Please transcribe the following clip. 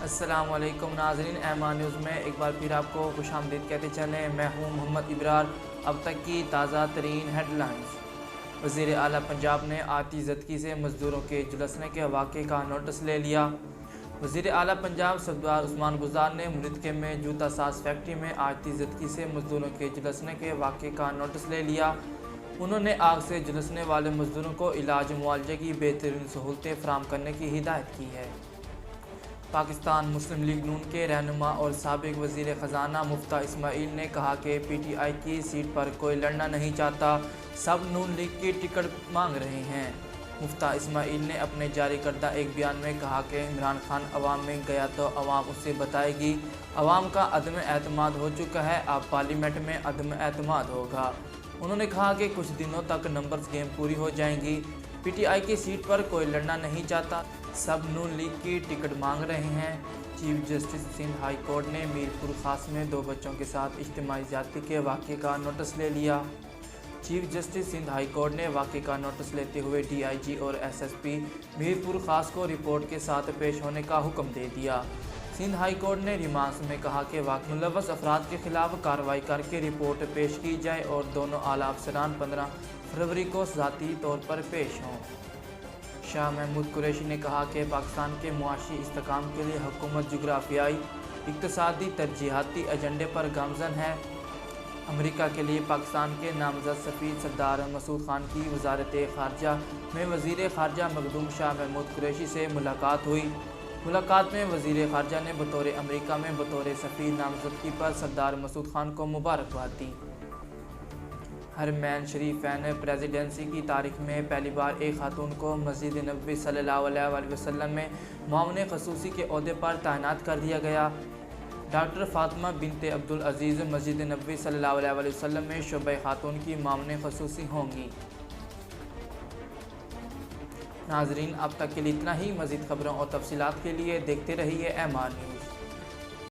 السلام علیکم ناظرین، ایمان نیوز میں ایک بار پھر آپ کو خوش آمدید کہتے چلیں۔ میں ہوں محمد ابرار۔ اب تک کی تازہ ترین ہیڈ لائنز۔ وزیر اعلیٰ پنجاب نے آتی زدگی سے مزدوروں کے جھلسنے کے واقعے کا نوٹس لے لیا۔ وزیر اعلیٰ پنجاب صفدر عثمان گزار نے مرتکے میں جوتا ساز فیکٹری میں آتی زدگی سے مزدوروں کے جھلسنے کے واقعے کا نوٹس لے لیا۔ انہوں نے آگ سے جھلسنے والے مزدوروں کو علاج معالجے کی بہترین سہولتیں فراہم کرنے کی ہدایت کی ہے۔ پاکستان مسلم لیگ نون کے رہنما اور سابق وزیر خزانہ مفتیٰ اسماعیل نے کہا کہ پی ٹی آئی کی سیٹ پر کوئی لڑنا نہیں چاہتا، سب نون لیگ کی ٹکٹ مانگ رہے ہیں۔ مفتیٰ اسماعیل نے اپنے جاری کردہ ایک بیان میں کہا کہ عمران خان عوام میں گیا تو عوام اسے بتائے گی۔ عوام کا عدم اعتماد ہو چکا ہے، اب پارلیمنٹ میں عدم اعتماد ہوگا۔ انہوں نے کہا کہ کچھ دنوں تک نمبرز گیم پوری ہو جائیں گی۔ پی ٹی آئی کی سیٹ پر کوئی لڑنا نہیں چاہتا، سب نون لیگ کی ٹکٹ مانگ رہے ہیں۔ Chief justice Sindh high court نے میر پور خاص میں 2 بچوں کے ساتھ اجتماعی زیادتی کے واقعے کا نوٹس لے لیا۔ Chief justice Sindh high court نے واقعے کا نوٹس لیتے ہوئے ڈی آئی جی اور ایس ایس پی میر پور خاص کو رپورٹ کے ساتھ پیش ہونے کا حکم دے دیا۔ سندھ ہائی کورٹ نے ریمانس میں کہا کہ ملوث افراد کے خلاف کارروائی کر کے رپورٹ پیش کی جائے اور دونوں اعلیٰ افسران 15 فروری کو ذاتی طور پر پیش ہوں۔ شاہ محمود قریشی نے کہا کہ پاکستان کے معاشی استحکام کے لیے حکومت جغرافیائی اقتصادی ترجیحاتی ایجنڈے پر گامزن ہے۔ امریکہ کے لیے پاکستان کے نامزد سفیر سردار مسعود خان کی وزارت خارجہ میں وزیر خارجہ مخدوم شاہ محمود قریشی سے ملاقات ہوئی۔ ملاقات میں وزیر خارجہ نے بطور امریکہ میں بطور سفیر نامزدگی پر سردار مسعود خان کو مبارکباد دی۔ حرمین شریفین پریزیڈنسی کی تاریخ میں پہلی بار ایک خاتون کو مسجد نبوی صلی اللہ علیہ وسلم میں معاون خصوصی کے عہدے پر تعینات کر دیا گیا۔ ڈاکٹر فاطمہ بنت عبدالعزیز مسجد نبوی صلی اللہ علیہ وسلم میں شعبہ خاتون کی معاون خصوصی ہوں گی۔ ناظرین، اب تک کے لیے اتنا ہی۔ مزید خبروں اور تفصیلات کے لیے دیکھتے رہیے ایمان نیوز۔